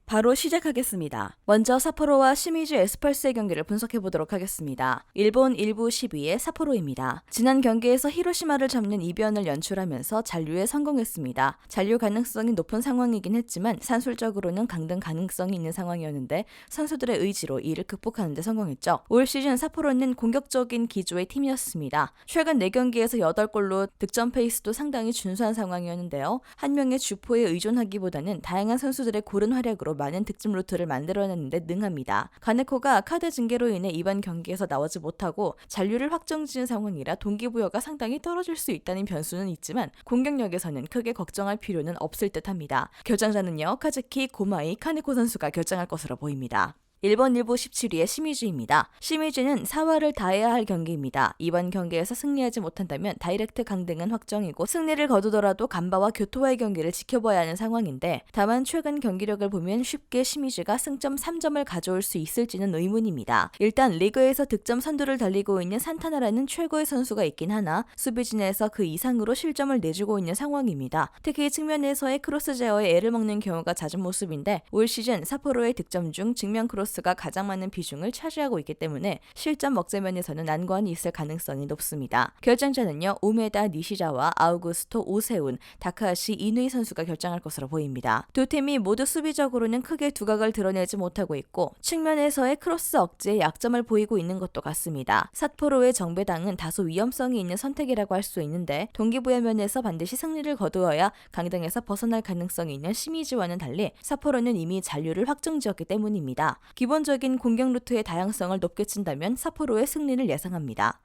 바로 시작하겠습니다. 먼저 삿포로와 시미즈 에스팔스의 경기를 분석해보도록 하겠습니다. 일본 1부 10위의 삿포로입니다. 지난 경기에서 히로시마를 잡는 이변을 연출하면서 잔류에 성공했습니다. 잔류 가능성이 높은 상황이긴 했지만 산술적으로는 강등 가능성이 있는 상황이었는데 선수들의 의지로 이를 극복하는 데 성공했죠. 올 시즌 삿포로는 공격적인 기조의 팀이었습니다. 최근 4경기에서 8골로 득점 페이스도 상당히 준수한 상황이었는데요. 한 명의 주포에 의존하기보다는 다양한 선수들의 고른 활약으로 많은 득점 루트를 만들어내는데 능합니다. 가네코가 카드 징계로 인해 이번 경기에서 나오지 못하고 잔류를 확정지은 상황이라 동기부여가 상당히 떨어질 수 있다는 변수는 있지만 공격력에서는 크게 걱정할 필요는 없을 듯합니다. 결정자는요, 카즈키 고마이 카네코 선수가 결정할 것으로 보입니다. 일본 1부 17위의 시미즈입니다. 시미즈는 4화를 다해야 할 경기입니다. 이번 경기에서 승리하지 못한다면 다이렉트 강등은 확정이고 승리를 거두더라도 간바와 교토와의 경기를 지켜봐야 하는 상황인데 다만 최근 경기력을 보면 쉽게 시미즈가 승점 3점을 가져올 수 있을지는 의문입니다. 일단 리그에서 득점 선두를 달리고 있는 산타나라는 최고의 선수가 있긴 하나 수비진에서 그 이상으로 실점을 내주고 있는 상황입니다. 특히 측면에서의 크로스 제어에 애를 먹는 경우가 잦은 모습인데 올 시즌 삿포로의 득점 중 측면 크로스가 가장 많은 비중을 차지하고 있기 때문에 실점 먹재면에서는 난관이 있을 가능성이 높습니다. 결정자는요, 우메다 니시자와 아우구스토 오세운, 다카하시 이누이 선수가 결정할 것으로 보입니다. 두 팀이 모두 수비적으로는 크게 두각을 드러내지 못하고 있고 측면에서의 크로스 억제에 약점을 보이고 있는 것도 같습니다. 삿포로의 정배당은 다소 위험성이 있는 선택이라고 할 수 있는데 동기부여 면에서 반드시 승리를 거두어야 강등에서 벗어날 가능성이 있는 시미즈와는 달리 삿포로는 이미 잔류를 확정지었기 때문입니다. 기본적인 공격 루트의 다양성을 높게 친다면 삿포로의 승리를 예상합니다.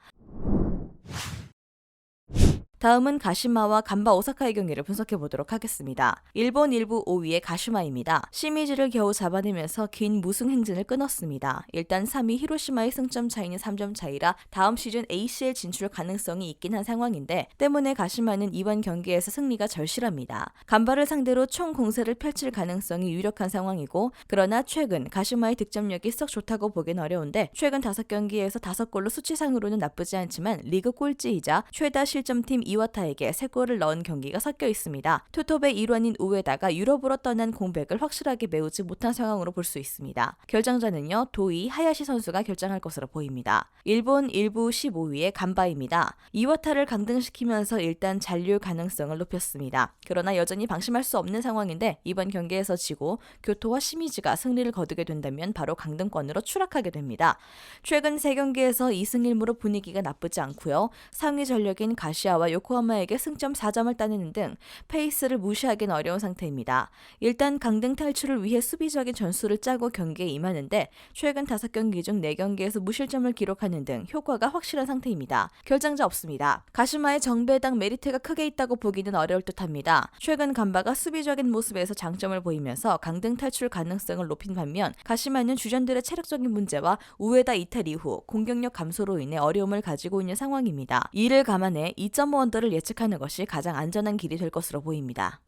다음은 가시마와 간바 오사카의 경기를 분석해보도록 하겠습니다. 일본 1부 5위의 가시마입니다. 시미즈를 겨우 잡아내면서 긴 무승 행진을 끊었습니다. 일단 3위 히로시마의 승점 차이는 3점 차이라 다음 시즌 ACL 진출 가능성이 있긴 한 상황인데 때문에 가시마는 이번 경기에서 승리가 절실합니다. 간바를 상대로 총 공세를 펼칠 가능성이 유력한 상황이고 그러나 최근 가시마의 득점력이 썩 좋다고 보긴 어려운데 최근 5경기에서 5골로 수치상으로는 나쁘지 않지만 리그 꼴찌이자 최다 실점팀 이와타에게 3골을 넣은 경기가 섞여 있습니다. 투톱의 일환인 우에다가 유럽으로 떠난 공백을 확실하게 메우지 못한 상황으로 볼 수 있습니다. 결정자는요, 도이 하야시 선수가 결정할 것으로 보입니다. 일본 1부 15위의 간바입니다. 이와타를 강등시키면서 일단 잔류 가능성을 높였습니다. 그러나 여전히 방심할 수 없는 상황인데 이번 경기에서 지고 교토와 시미즈가 승리를 거두게 된다면 바로 강등권으로 추락하게 됩니다. 최근 3경기에서 2승 1무로 분위기가 나쁘지 않고요. 상위 전력인 가시아와 요코하마에게 승점 4점을 따내는 등 페이스를 무시하기는 어려운 상태입니다. 일단 강등 탈출을 위해 수비적인 전술을 짜고 경기에 임하는데 최근 5경기 중 4경기에서 무실점을 기록하는 등 효과가 확실한 상태입니다. 결정자 없습니다. 가시마의 정배당 메리트가 크게 있다고 보기는 어려울 듯합니다. 최근 간바가 수비적인 모습에서 장점을 보이면서 강등 탈출 가능성을 높인 반면 가시마는 주전들의 체력적인 문제와 우에다 이탈 이후 공격력 감소로 인해 어려움을 가지고 있는 상황입니다. 이를 감안해 2.5 언더를 예측하는 것이 가장 안전한 길이 될 것으로 보입니다.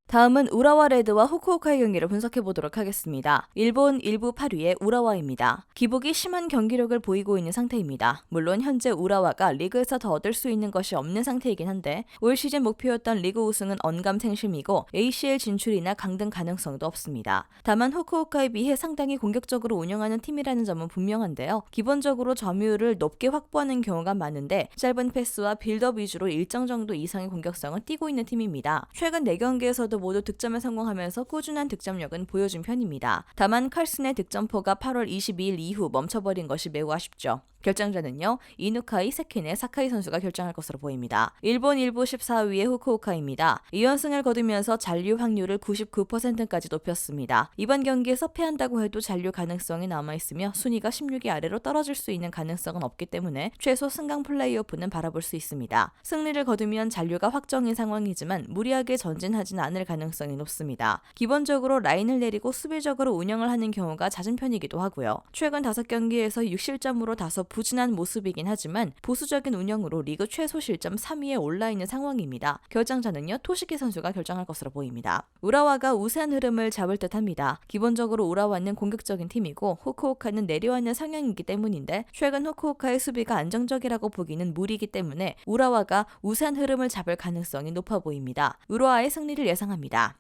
다음은 우라와 레드와 후쿠오카의 경기를 분석해보도록 하겠습니다. 일본 1부 8위의 우라와입니다. 기복이 심한 경기력을 보이고 있는 상태입니다. 물론 현재 우라와가 리그에서 더 얻을 수 있는 것이 없는 상태이긴 한데 올 시즌 목표였던 리그 우승은 언감생심이고 ACL 진출이나 강등 가능성도 없습니다. 다만 후쿠오카에 비해 상당히 공격적으로 운영하는 팀이라는 점은 분명한데요. 기본적으로 점유율을 높게 확보하는 경우가 많은데 짧은 패스와 빌드업 위주로 일정 정도 이상의 공격성은 띄고 있는 팀입니다. 최근 4경기에서도 모두 득점에 성공하면서 꾸준한 득점력은 보여준 편입니다. 다만 칼슨의 득점포가 8월 22일 이후 멈춰버린 것이 매우 아쉽죠. 결정자는요, 이누카이, 세키네, 사카이 선수가 결정할 것으로 보입니다. 일본 1부 14위의 후쿠오카입니다. 2연승을 거두면서 잔류 확률을 99%까지 높였습니다. 이번 경기에서 패한다고 해도 잔류 가능성이 남아있으며 순위가 16위 아래로 떨어질 수 있는 가능성은 없기 때문에 최소 승강 플레이오프는 바라볼 수 있습니다. 승리를 거두면 잔류가 확정인 상황이지만 무리하게 전진하진 않을 가능성이 높습니다. 기본적으로 라인을 내리고 수비적으로 운영을 하는 경우가 잦은 편이기도 하고요. 최근 5경기에서 6실점으로 다소 부진한 모습이긴 하지만 보수적인 운영으로 리그 최소 실점 3위에 올라있는 상황입니다. 결정자는요, 토시키 선수가 결정할 것으로 보입니다. 우라와가 우세한 흐름을 잡을 듯합니다. 기본적으로 우라와는 공격적인 팀이고 후쿠오카는 내려앉는 성향이기 때문인데 최근 후쿠오카의 수비가 안정적이라고 보기는 무리이기 때문에 우라와가 우세한 흐름을 잡을 가능성이 높아 보입니다. 우라와의 승리를 예상합니다.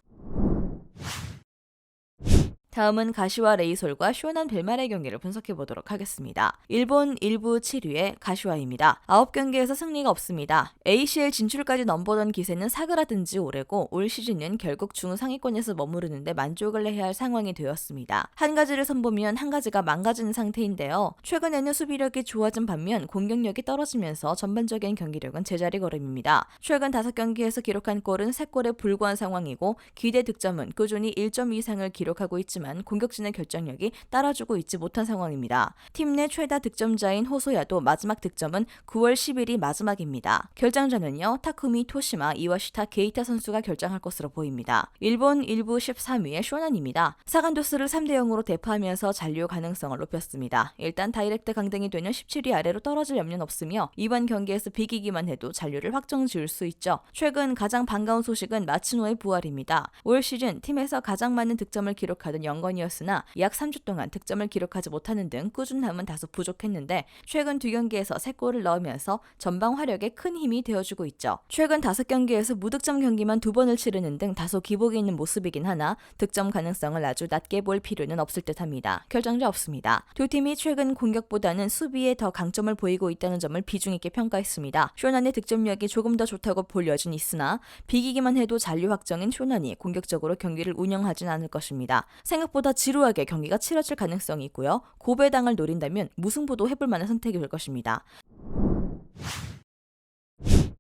다음은 가시와 레이솔과 시원한 벨말의 경기를 분석해 보도록 하겠습니다. 일본 1부 7위의 가시와입니다. 9경기에서 승리가 없습니다. ACL 진출까지 넘보던 기세는 사그라든지 오래고 올 시즌은 결국 중상위권에서 머무르는데 만족을 해야 할 상황이 되었습니다. 한 가지를 선보면 한 가지가 망가지는 상태인데요. 최근에는 수비력이 좋아진 반면 공격력이 떨어지면서 전반적인 경기력은 제자리 걸음입니다. 최근 5경기에서 기록한 골은 3골에 불과한 상황이고 기대 득점은 꾸준히 1점 이상을 기록하고 있지만 공격진의 결정력이 따라주고 있지 못한 상황입니다. 팀 내 최다 득점자인 호소야도 마지막 득점은 9월 10일이 마지막입니다. 결장전은요, 타쿠미 토시마, 이와시타 게이타 선수가 결정할 것으로 보입니다. 일본 1부 13위의 쇼난입니다. 사간도스를 3대0으로 대파하면서 잔류 가능성을 높였습니다. 일단 다이렉트 강등이 되는 17위 아래로 떨어질 염려는 없으며 이번 경기에서 비기기만 해도 잔류를 확정 지을 수 있죠. 최근 가장 반가운 소식은 마츠노의 부활입니다. 올 시즌 팀에서 가장 많은 득점을 기록하던 영건이었으나 약 3주 동안 득점을 기록하지 못하는 등 꾸준함은 다소 부족했는데 최근 2경기에서 3골을 넣으면서 전방 화력에 큰 힘이 되어주고 있죠. 최근 5경기에서 무득점 경기만 2번을 치르는 등 다소 기복이 있는 모습이긴 하나 득점 가능성을 아주 낮게 볼 필요는 없을 듯합니다. 결정자 없습니다. 두 팀이 최근 공격보다는 수비에 더 강점을 보이고 있다는 점을 비중 있게 평가했습니다. 쇼난의 득점력이 조금 더 좋다고 볼 여지는 있으나 비기기만 해도 잔류 확정인 쇼난이 공격적으로 경기를 운영하진 않을 것입니다. 생각보다 지루하게 경기가 치러질 가능성이 있고요. 고배당을 노린다면 무승부도 해볼 만한 선택이 될 것입니다.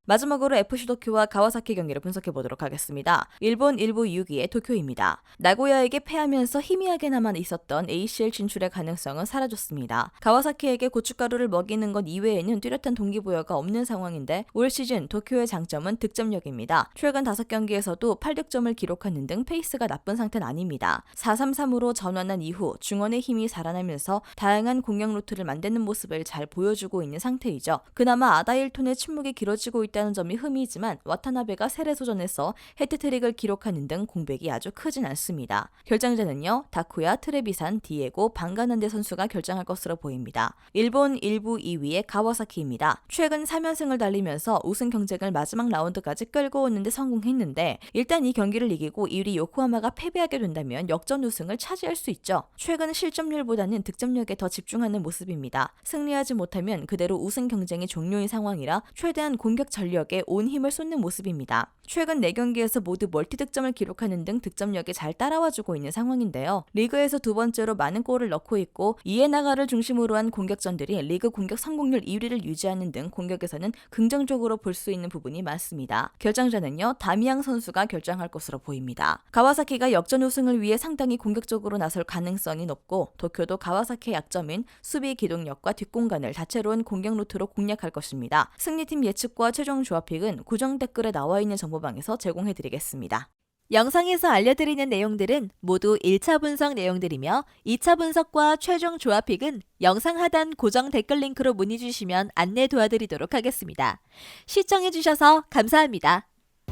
마지막으로 FC 도쿄와 가와사키 경기를 분석해 보도록 하겠습니다. 일본 1부 6위의 도쿄입니다. 나고야에게 패하면서 희미하게나마 있었던 ACL 진출의 가능성은 사라졌습니다. 가와사키에게 고춧가루를 먹이는 것 이외에는 뚜렷한 동기부여가 없는 상황인데 올 시즌 도쿄의 장점은 득점력입니다. 최근 5경기에서도 8득점을 기록하는 등 페이스가 나쁜 상태는 아닙니다. 4-3-3으로 전환한 이후 중원의 힘이 살아나면서 다양한 공격 루트를 만드는 모습을 잘 보여주고 있는 상태이죠. 그나마 아다일톤의 침묵이 길어지고 있다는 점이 흠이지만 와타나베가 세레소전에서 해트트릭을 기록하는 등 공백이 아주 크진 않습니다. 결정자는요, 다쿠야, 트레비산, 디에고, 방가난데 선수가 결정할 것으로 보입니다. 일본 1부 2위의 가와사키입니다. 최근 3연승을 달리면서 우승 경쟁을 마지막 라운드까지 끌고 오는데 성공했는데 일단 이 경기를 이기고 1위 요코하마가 패배하게 된다면 역전 우승을 차지할 수 있죠. 최근 실점률보다는 득점력에 더 집중하는 모습입니다. 승리하지 못하면 그대로 우승 경쟁이 종료인 상황이라 최대한 공격 전력에 온 힘을 쏟는 모습입니다. 최근 4경기에서 모두 멀티득점을 기록하는 등 득점력이 잘 따라와주고 있는 상황인데요. 리그에서 2번째로 많은 골을 넣고 있고 이에나가를 중심으로 한 공격전들이 리그 공격 성공률 1위를 유지하는 등 공격에서는 긍정적으로 볼 수 있는 부분이 많습니다. 결정자는요, 다미양 선수가 결정할 것으로 보입니다. 가와사키가 역전 우승을 위해 상당히 공격적으로 나설 가능성이 높고 도쿄도 가와사키의 약점인 수비 기동력과 뒷공간을 다채로운 공격 루트로 공략할 것입니다. 승리팀 예측과 최종 조합픽은 고정 댓글에 나와 있는 정보방에서 제공해드리겠습니다. 영상에서 알려드리는 내용들은 모두 1차 분석 내용들이며 2차 분석과 최종 조합픽은 영상 하단 고정 댓글 링크로 문의 주시면 안내 도와드리도록 하겠습니다. 시청해주셔서 감사합니다.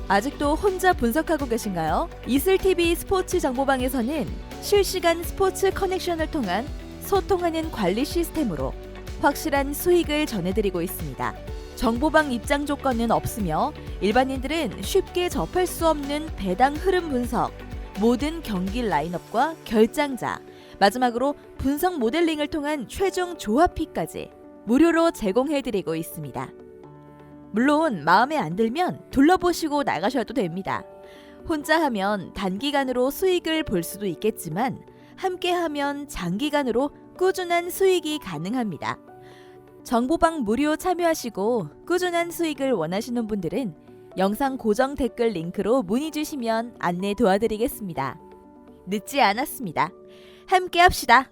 아직도 혼자 분석하고 계신가요? 이슬TV 스포츠 정보방에서는 실시간 스포츠 커넥션을 통한 소통하는 관리 시스템으로 확실한 수익을 전해드리고 있습니다. 정보방 입장 조건은 없으며 일반인들은 쉽게 접할 수 없는 배당 흐름 분석, 모든 경기 라인업과 결장자, 마지막으로 분석 모델링을 통한 최종 조합픽까지 무료로 제공해드리고 있습니다. 물론 마음에 안 들면 둘러보시고 나가셔도 됩니다. 혼자 하면 단기간으로 수익을 볼 수도 있겠지만 함께하면 장기간으로 꾸준한 수익이 가능합니다. 정보방 무료 참여하시고 꾸준한 수익을 원하시는 분들은 영상 고정 댓글 링크로 문의 주시면 안내 도와드리겠습니다. 늦지 않았습니다. 함께 합시다.